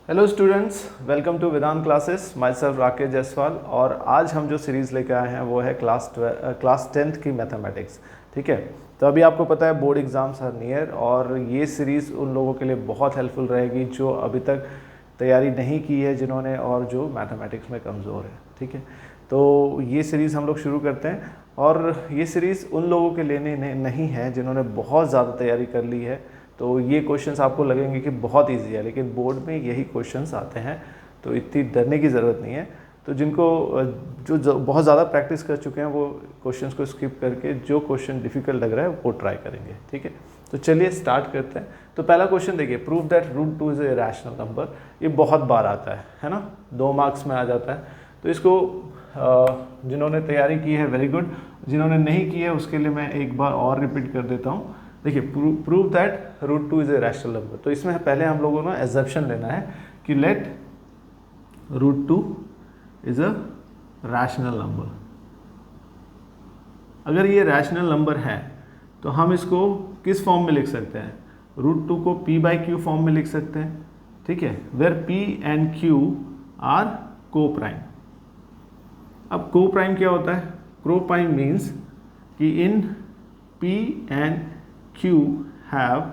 Hello students, welcome to Vedant classes. Myself Rakesh Jaiswal. और आज हम जो सीरीज़ लेकर आए हैं वो है क्लास 10th की मैथमेटिक्स। ठीक है, तो अभी आपको पता है बोर्ड एग्ज़ाम्स आर नियर और ये सीरीज़ उन लोगों के लिए बहुत हेल्पफुल रहेगी जो अभी तक तैयारी नहीं की है जिन्होंने, और जो मैथमेटिक्स में कमज़ोर है। ठीक है, तो ये सीरीज़ हम लोग शुरू करते हैं। और ये सीरीज़ उन लोगों के लिए नहीं है जिन्होंने बहुत ज़्यादा तैयारी कर ली है। तो ये क्वेश्चंस आपको लगेंगे कि बहुत इजी है, लेकिन बोर्ड में यही क्वेश्चंस आते हैं, तो इतनी डरने की ज़रूरत नहीं है। तो जिनको जो बहुत ज़्यादा प्रैक्टिस कर चुके हैं वो क्वेश्चंस को स्किप करके जो क्वेश्चन डिफ़िकल्ट लग रहा है वो ट्राई करेंगे। ठीक है, तो चलिए स्टार्ट करते हैं। तो पहला क्वेश्चन देखिए, prove that √2 is a rational number. ये बहुत बार आता है ना, 2 मार्क्स में आ जाता है। तो इसको जिन्होंने तैयारी की है वेरी गुड, जिन्होंने नहीं की है उसके लिए मैं एक बार और रिपीट कर देता हूँ। देखिए, prove that √2 is a rational number. तो इसमें पहले हम लोगों ने एजम्पशन लेना है कि let √2 is a rational number. अगर ये रैशनल नंबर है तो हम इसको किस फॉर्म में लिख सकते हैं? √2 को p/q फॉर्म में लिख सकते हैं। ठीक है, where p and q are coprime. अब को प्राइम क्या होता है? को प्राइम मीन्स कि इन p and q have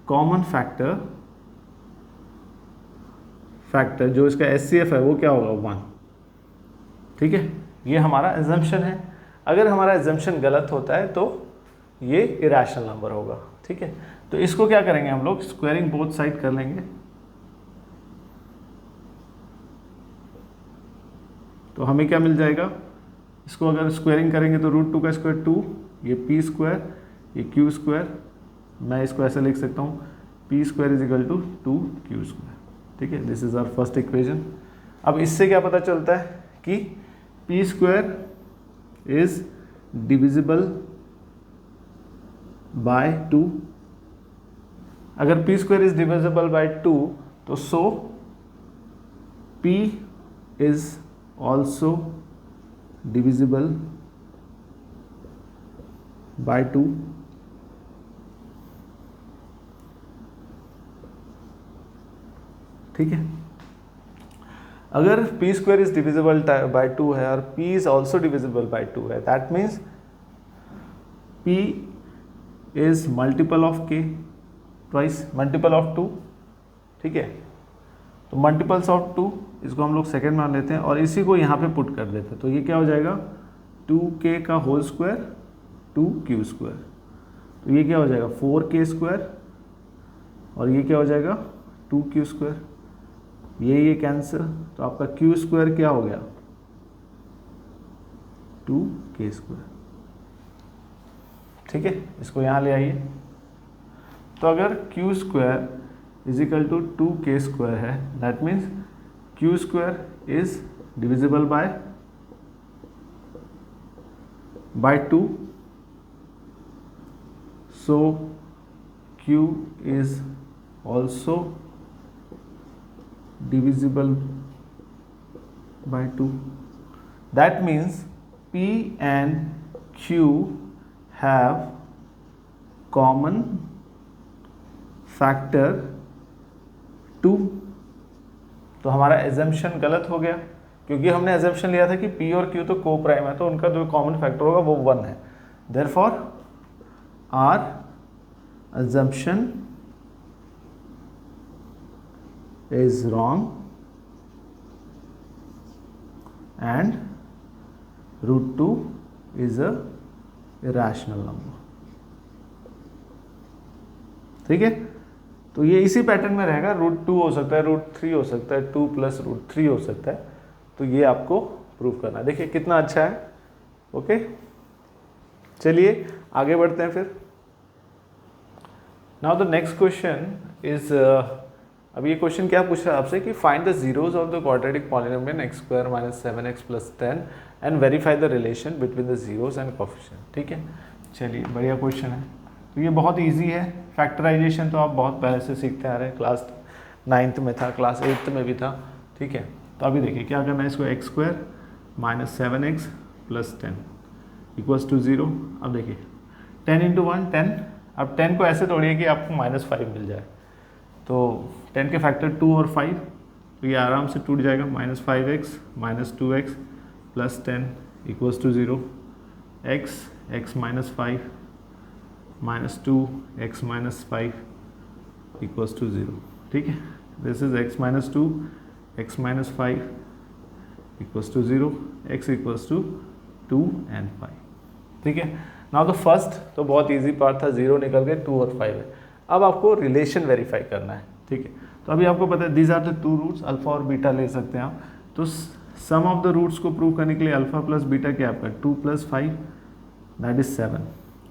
common factor जो इसका HCF है वो क्या होगा? 1। ठीक है, ये हमारा एजम्पशन है। अगर हमारा एजम्पशन गलत होता है तो ये इरेशनल नंबर होगा। ठीक है, तो इसको क्या करेंगे हम लोग? स्क्वायरिंग बोथ साइड कर लेंगे। तो हमें क्या मिल जाएगा? इसको अगर स्क्वायरिंग करेंगे तो √2 का स्क्वायर 2, ये p स्क्वायर, ये q स्क्वायर। मैं इसको ऐसे लिख सकता हूँ, p square is equal to 2q square. ठीक है, this is our first equation. अब इससे क्या पता चलता है कि p square is divisible by 2। अगर p square is divisible by 2 तो so p is also divisible by 2। ठीक है, अगर p square is divisible by 2 है और p is also divisible by 2 है, that means p is multiple of k, twice multiple of 2। ठीक है, तो मल्टीपल्स ऑफ 2 इसको हम लोग सेकेंड मान लेते हैं और इसी को यहाँ पे पुट कर देते हैं। तो ये क्या हो जाएगा? 2k का होल स्क्वायर 2q स्क्वायर। तो ये क्या हो जाएगा? 4k स्क्वायर और ये क्या हो जाएगा? 2q square. ये कैंसिल, तो आपका q स्क्वायर क्या हो गया? 2k square. ठीक है, इसको यहाँ ले आइए। तो अगर q square is equal to 2k square है, that means q square is divisible by 2। So q is also divisible by 2. That means p and q have common factor 2। तो हमारा एजम्पशन गलत हो गया क्योंकि हमने एजम्पशन लिया था कि p और q तो को प्राइम है, तो उनका जो कॉमन फैक्टर होगा वो 1 है। Therefore our assumption is wrong and √2 is a irrational number। ठीक है, तो ये इसी पैटर्न में रहेगा। √2 हो सकता है, √3 हो सकता है, 2 + √3 हो सकता है। तो ये आपको प्रूव करना है। देखिए कितना अच्छा है। ओके, चलिए आगे बढ़ते हैं फिर। Now the next question is, अब ये क्वेश्चन क्या पूछ रहा है आपसे कि find the zeros of the quadratic polynomial x² - 7x + 10 and verify the relation between the zeros and coefficient. ठीक है, चलिए बढ़िया क्वेश्चन है। तो ये बहुत इजी है। फैक्टराइजेशन तो आप बहुत पहले से सीखते आ रहे हैं, क्लास 9th में था, क्लास 8th में भी था। ठीक है, तो अभी देखिए क्या करना है। इसको x² - 7x + 10 = 0। अब देखिए 10 × 1 10। अब 10 को ऐसे तोड़िए कि आपको -5 मिल जाए। तो 10 के फैक्टर 2 और 5, तो ये आराम से टूट जाएगा, -5x minus 2x plus 10 equals to 0, x minus 5 minus 2 x minus 5 equals to 0, ठीक है। This is x minus 2 x minus 5 equals to 0, x equals to 2 and 5, ठीक है। नाउ द फर्स्ट तो बहुत इजी पार्ट था, 0 निकल गए, 2 और 5 है। अब आपको रिलेशन वेरीफाई करना है, ठीक है। तो अभी आपको पता है these are the two roots, alpha और बीटा ले सकते हैं आप। तो सम ऑफ द रूट्स को प्रूव करने के लिए अल्फा प्लस बीटा क्या आपका 2 + 5 दैट इज 7,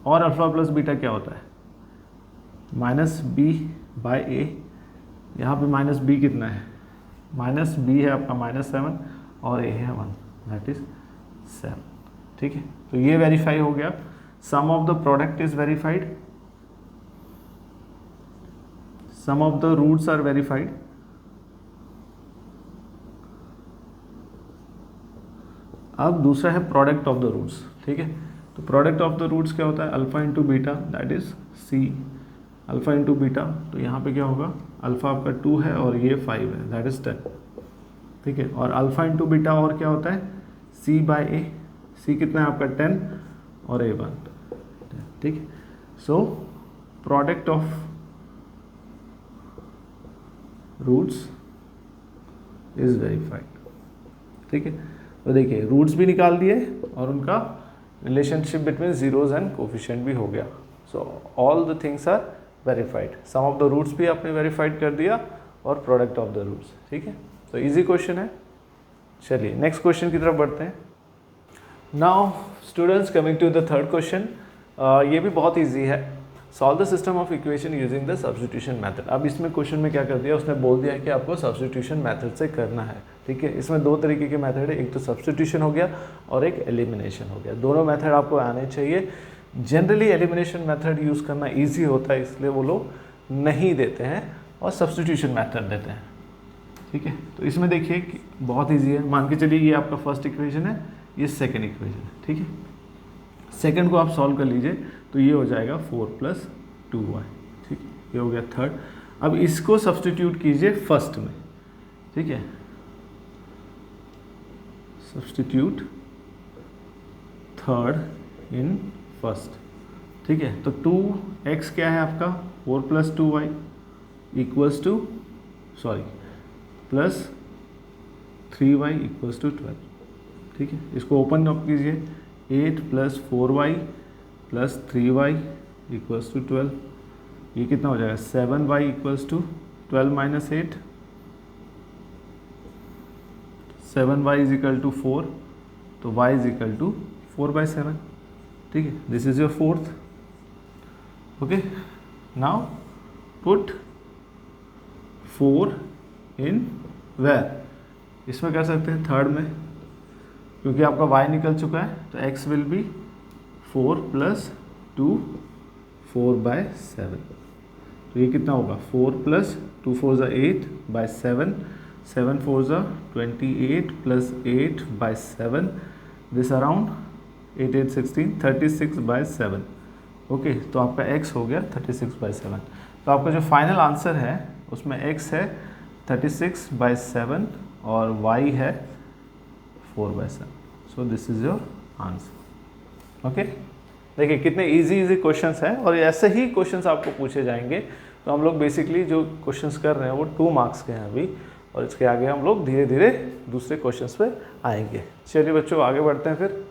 और अल्फा प्लस बीटा क्या होता है -b/a, यहाँ पे -b कितना है, -b है आपका -7 और a है 1 दैट इज 7, ठीक है। तो ये वेरीफाई हो गया, sum of the product is verified, sum of the roots are verified, अब दूसरा है प्रोडक्ट ऑफ द रूट्स, ठीक है। तो प्रोडक्ट ऑफ द रूट्स क्या होता है, alpha into beta that is c, alpha into beta, तो यहाँ पे क्या होगा, अल्फा आपका 2 है और ये 5 है दैट इज 10, ठीक है। और अल्फा इंटू बीटा और क्या होता है c/a, c कितना है आपका 10 और a 1, ठीक है। So product of roots is verified, ठीक है। तो देखिए रूट्स भी निकाल दिए और उनका relationship between zeros and coefficient भी हो गया। So all the things are verified, sum of the roots भी आपने वेरीफाइड कर दिया और प्रोडक्ट ऑफ द रूट्स, ठीक है। तो इजी क्वेश्चन है। चलिए नेक्स्ट क्वेश्चन की तरफ बढ़ते हैं। Now students coming to the third question, ये भी बहुत इजी है। Solve the system of equation using the substitution method. अब इसमें क्वेश्चन में क्या कर दिया, उसने बोल दिया है कि आपको सब्स्टिट्यूशन मेथड से करना है, ठीक है। इसमें दो तरीके के मेथड है, एक तो सब्स्टिट्यूशन हो गया और एक एलिमिनेशन हो गया। दोनों मेथड आपको आने चाहिए। जनरली एलिमिनेशन मेथड यूज़ करना ईजी होता है, इसलिए वो लोग नहीं देते हैं और सब्स्टिट्यूशन मेथड देते हैं, ठीक है। तो इसमें देखिए कि बहुत ईजी है। मान के चलिए ये आपका फर्स्ट इक्वेशन है, ये सेकेंड इक्वेशन है, ठीक है। सेकेंड को आप सॉल्व कर लीजिए तो ये हो जाएगा 4 + 2y, ठीक है। ये हो गया थर्ड। अब इसको सब्स्टिट्यूट कीजिए फर्स्ट में, ठीक है। सब्स्टिट्यूट थर्ड इन फर्स्ट, ठीक है। तो 2x क्या है आपका 4 + 2y equals to plus 3y equals to 12, ठीक है। इसको ओपन अप कीजिए, 8 + 4y + 3y इक्वल्स टू 12, ये कितना हो जाएगा 7y equals to 12 - 8, 7y is equal to 4, तो y इज इक्वल टू 4/7, ठीक है। This is your fourth, okay. Now put 4 in where, इसमें कर सकते हैं थर्ड में, क्योंकि आपका y निकल चुका है तो x विल बी 4 + 2 4/7, तो ये कितना होगा 4 + 2 4 8/7, 7 4 28 + 8/7, दिस अराउंड 8 8 16 36/7, ओके। तो आपका x हो गया 36/7। तो आपका जो फाइनल आंसर है उसमें x है 36/7 और y है 4/7। सो this is your answer, okay. देखिए कितने इजी क्वेश्चंस हैं और ऐसे ही क्वेश्चंस आपको पूछे जाएंगे। तो हम लोग बेसिकली जो क्वेश्चंस कर रहे हैं वो 2 मार्क्स के हैं अभी, और इसके आगे हम लोग धीरे धीरे दूसरे क्वेश्चंस पे आएंगे। चलिए बच्चों आगे बढ़ते हैं फिर।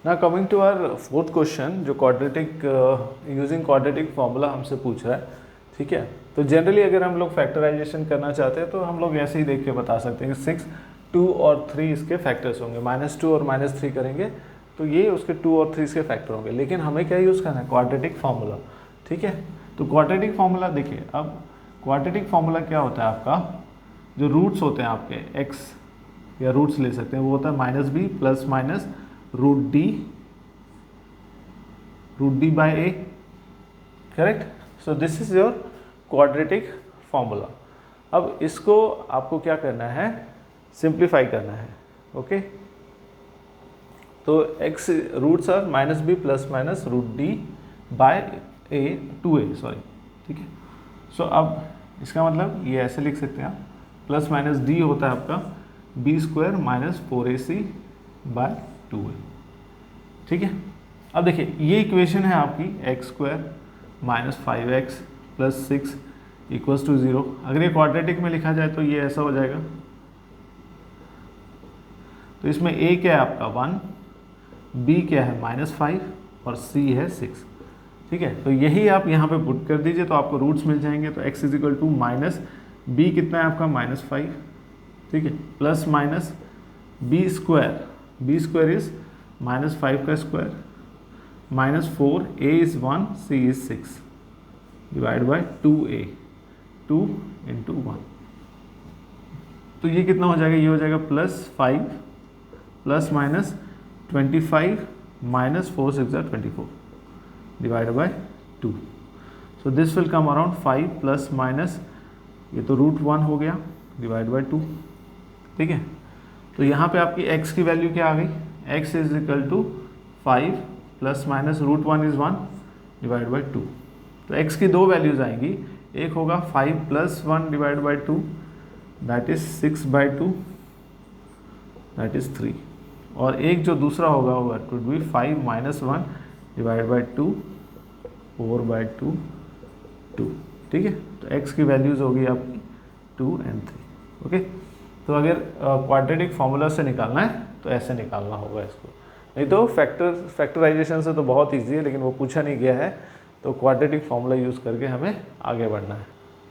ना coming to our fourth question, जो क्वाड्रेटिक यूजिंग क्वाड्रेटिक फार्मूला हमसे पूछ रहा है, ठीक है। तो जनरली अगर हम लोग फैक्टराइजेशन करना चाहते हैं तो हम लोग ऐसे ही देख के बता सकते हैं कि 6, 2 और 3 इसके फैक्टर्स होंगे, -2 और -3 करेंगे तो ये उसके 2 और 3 के फैक्टर होंगे। लेकिन हमें क्या यूज़ करना है, क्वाड्रेटिक फार्मूला, ठीक है। तो क्वाड्रेटिक फार्मूला देखिए, अब क्वाड्रेटिक फार्मूला क्या होता है आपका, जो रूट्स होते हैं आपके x या रूट्स ले सकते हैं, वो होता है -b ± √d/a, correct. So this is your quadratic formula. अब इसको आपको क्या करना है, सिंप्लीफाई करना है, ओके। तो x roots are -b ± √d/a 2a, sorry, ठीक है। सो अब इसका मतलब ये ऐसे लिख सकते हैं आप, प्लस माइनस डी होता है आपका B square minus 4ac bye 2a। ठीक है, अब देखिए ये इक्वेशन है आपकी x square minus 5x plus 6 equals to 0। अगर ये क्वाड्रेटिक में लिखा जाए तो ये ऐसा हो जाएगा। तो इसमें a क्या है आपका 1, b क्या है -5 और c है 6। ठीक है, तो यही आप यहाँ पे पुट कर दीजिए तो आपको रूट्स मिल जाएंगे। तो x is equal to minus B कितना है आपका -5, ठीक है, plus minus B square is -5 का square -4, a is 1, c is 6 divide by 2a, 2 into 1। तो ये कितना हो जाएगा, ये हो जाएगा +5 plus minus 25 minus 4 6 24 divide by 2। So this will come around 5 plus minus ये तो √1 हो गया डिवाइड बाय 2। ठीक है, तो यहाँ पे आपकी x की वैल्यू क्या आ गई, x is equal to 5 plus minus √1 is 1 divide by 2। तो x की दो वैल्यूज आएंगी, एक होगा 5 plus 1 divide by 2 that is 6 by 2 that is 3, और एक जो दूसरा होगा वो it would be 5 minus 1 divide by 2 4 by 2 2। ठीक है, तो x की वैल्यूज होगी आपकी 2 और 3। ओके, तो अगर क्वाड्रेटिक फॉर्मूला से निकालना है तो ऐसे निकालना होगा इसको, नहीं तो फैक्टराइजेशन से तो बहुत ईजी है लेकिन वो पूछा नहीं गया है, तो क्वाड्रेटिक फॉर्मूला यूज़ करके हमें आगे बढ़ना है।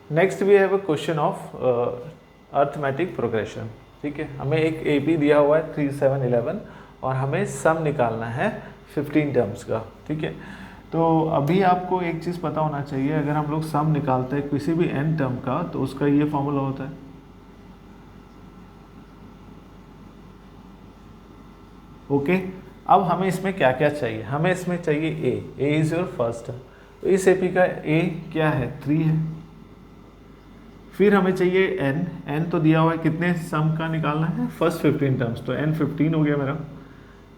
Next we have a question of arithmetic progression. ठीक है, हमें एक AP दिया हुआ है 3 7 11 और हमें सम निकालना है 15 टर्म्स का। ठीक है, तो अभी आपको एक चीज़ पता होना चाहिए, अगर हम लोग सम निकालते हैं किसी भी n टर्म का तो उसका ये फॉर्मूला होता है। ओके, अब हमें इसमें क्या क्या चाहिए, हमें इसमें चाहिए a is your first term, तो इस AP का a क्या है 3 है। फिर हमें चाहिए n तो दिया हुआ है, कितने सम का निकालना है, फर्स्ट 15 टर्म्स, तो n 15 हो गया मेरा।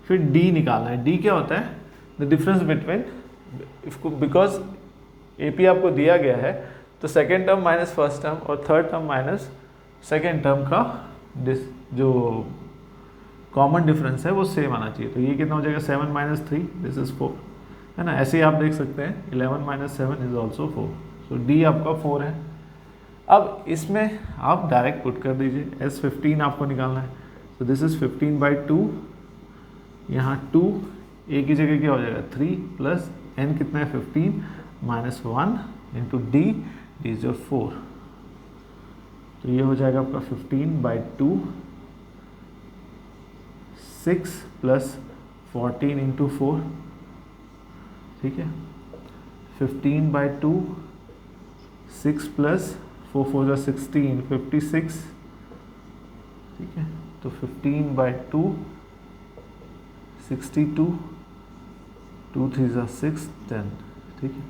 फिर d निकालना है, d क्या होता है, the difference between, because AP आपको दिया गया है तो second term minus first term और third term minus second term का जो कॉमन डिफरेंस है वो सेम आना चाहिए। तो ये कितना हो जाएगा 7 माइनस 3 दिस इज 4, है ना। ऐसे ही आप देख सकते हैं 11 minus 7 is also 4, so d आपका 4 है। अब इसमें आप डायरेक्ट पुट कर दीजिए, S15 आपको निकालना है, तो दिस इज 15 बाई 2, यहाँ 2 a की जगह क्या हो जाएगा 3 प्लस n कितना है 15 minus 1 into d is your 4, तो ये हो जाएगा आपका 15 बाई 2 6 प्लस 14 इंटू 4। ठीक है, 15 बाई 2 6 प्लस 4 4 जा 16 56। ठीक है, तो 15 बाई 2 62 2 3 जा 6 10। ठीक है,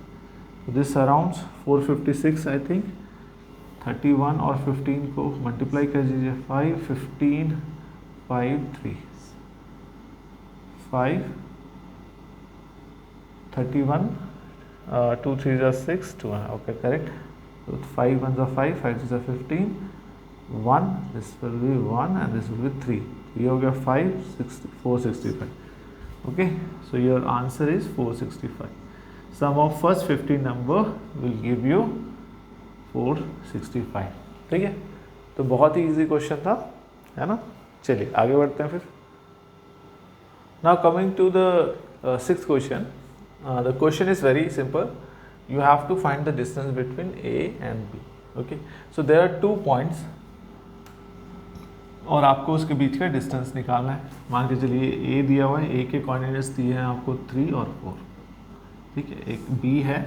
तो दिस अराउंड्स 456 आई थिंक। 31 और 15 को मल्टीप्लाई कर दीजिए, 5 15 5 3 5 31 2 3 जा 6 2, okay correct. So 5 1 5 5 2 15 1, this will be 1 and this will be 3, ये हो गया 5 465। okay, so your answer is 465. sum of first 15 number will give you 465। ठीक है, तो बहुत ही इजी क्वेश्चन था, है ना। चलिए आगे बढ़ते हैं फिर। Now coming to the sixth question, the question is very simple. You have to find the distance between A and B. Okay, so there are 2 points और आपको उसके बीच का डिस्टेंस निकालना है। मान के चलिए A दिया हुआ है, A के कोऑर्डिनेट्स दिए हैं आपको 3 और 4। ठीक है, एक B है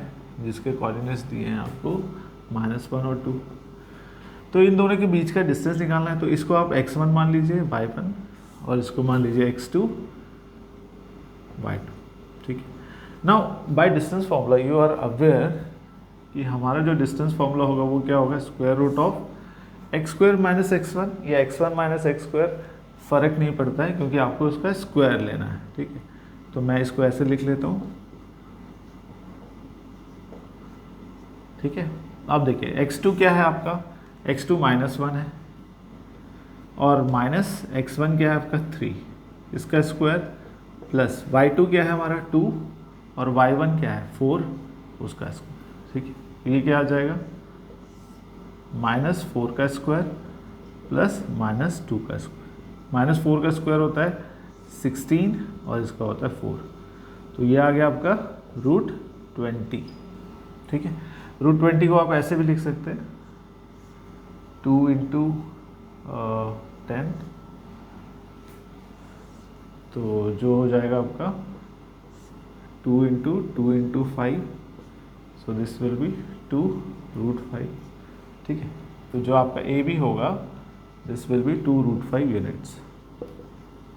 जिसके कोऑर्डिनेट्स दिए हैं आपको -1 और 2। तो इन दोनों के बीच का डिस्टेंस निकालना है, तो इसको आप x1 मान लीजिए y1 और इसको मान लीजिए x2 y2। ठीक है, now by distance formula you are aware कि हमारा जो डिस्टेंस फॉर्मूला होगा वो क्या होगा, square root of x square minus x1 या x1 माइनस एक्स स्क्वायर, फ़र्क नहीं पड़ता है क्योंकि आपको उसका स्क्वायर लेना है। ठीक है, तो मैं इसको ऐसे लिख लेता हूँ। ठीक है, अब देखिए x2 क्या है आपका, x2 -1 है और माइनस x1 क्या है आपका 3, इसका स्क्वायर प्लस y2 क्या है हमारा 2 और y1 क्या है 4, उसका स्क्वायर। ठीक है, ये क्या आ जाएगा -4 का स्क्वायर प्लस -2 का स्क्वायर। -4 का स्क्वायर होता है 16 और इसका होता है 4, तो ये आ गया आपका √20। ठीक है, √20 को आप ऐसे भी लिख सकते हैं 2 × 10, तो जो हो जाएगा आपका 2 × 2 × 5, सो दिस विल बी 2 √5। ठीक है, तो जो आपका ए बी होगा this will be 2 √5 units.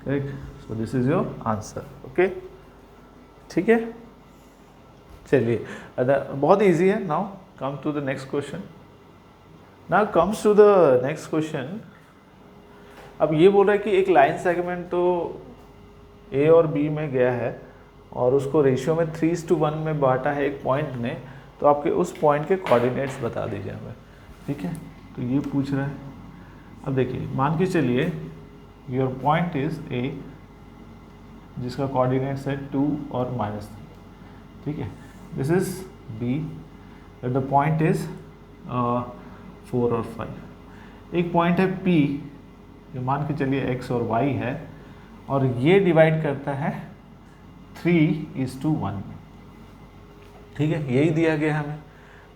Correct, so this is your answer. Okay, ठीक है, चलिए बहुत इजी है। Now come to the next question. Now comes to the next question. अब ये बोल रहा है कि एक लाइन सेगमेंट तो ए और बी में गया है और उसको रेशियो में 3:1 में बांटा है एक पॉइंट ने, तो आपके उस पॉइंट के कोऑर्डिनेट्स बता दीजिए हमें। ठीक है, तो ये पूछ रहा है। अब देखिए, मान के चलिए योर पॉइंट इज ए जिसका कोऑर्डिनेट्स है 2 और -3। ठीक है, this is B, the point is 4 और 5। एक पॉइंट है P जो मान के चलिए x और y है और ये डिवाइड करता है 3:1 में। ठीक है, यही दिया गया हमें।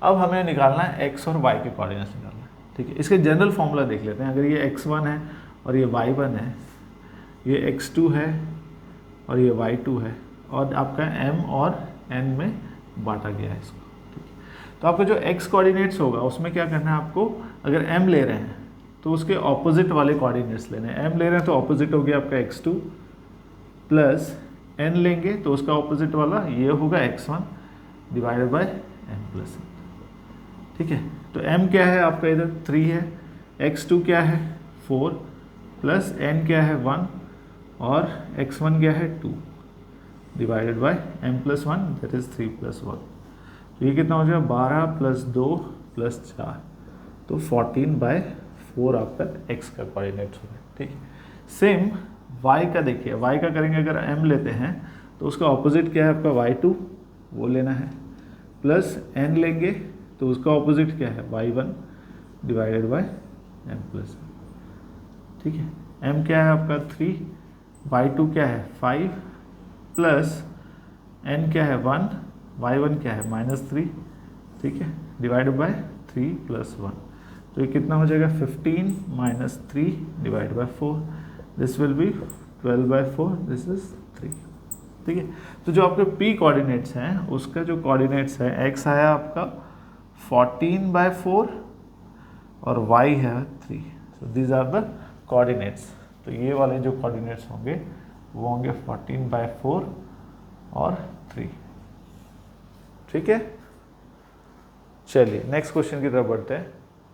अब हमें निकालना है x और y के कोऑर्डिनेट्स निकालना है। ठीक है, इसके जनरल फॉर्मूला देख लेते हैं। अगर ये x1 है और ये y1 है, ये x2 है और ये y2 है और आपका m और n में बांटा गया है इसको। ठीक है, तो आपका जो x कोऑर्डिनेट्स होगा उसमें क्या करना है आपको, अगर m ले रहे हैं तो उसके ऑपोजिट वाले कोऑर्डिनेट्स लेने हैं। m ले रहे हैं तो ऑपोजिट हो गया आपका x2 प्लस n लेंगे तो उसका ऑपोजिट वाला ये होगा x1 divided by m plus n। ठीक है, तो m क्या है आपका इधर 3 है, x2 क्या है 4 प्लस n क्या है 1 और x1 क्या है 2 divided by m plus 1 that is 3 + 1। तो ये कितना हो जाएगा 12 + 2 + 4, तो 14/4 आपका x का कोऑर्डिनेट्स होगा। ठीक है, सेम y का देखिए, y का करेंगे अगर m लेते हैं तो उसका ऑपोजिट क्या है आपका y2, वो लेना है, प्लस n लेंगे तो उसका ऑपोजिट क्या है y1 divided by m plus 1। ठीक है, m क्या है आपका 3, y2 क्या है 5 प्लस n क्या है 1, y1 क्या है -3। ठीक है, डिवाइडेड बाय 3 + 1, तो ये कितना हो जाएगा 15 - 3 divide by 4, this will B 12/4, this is 3। ठीक है, तो जो आपके p कोऑर्डिनेट्स हैं उसका जो कोऑर्डिनेट्स है x आया आपका 14/4 और y है 3, so these are the coordinates. तो ये वाले जो कोऑर्डिनेट्स होंगे वो होंगे 14/4 और 3। ठीक है, चलिए नेक्स्ट क्वेश्चन की तरफ बढ़ते हैं।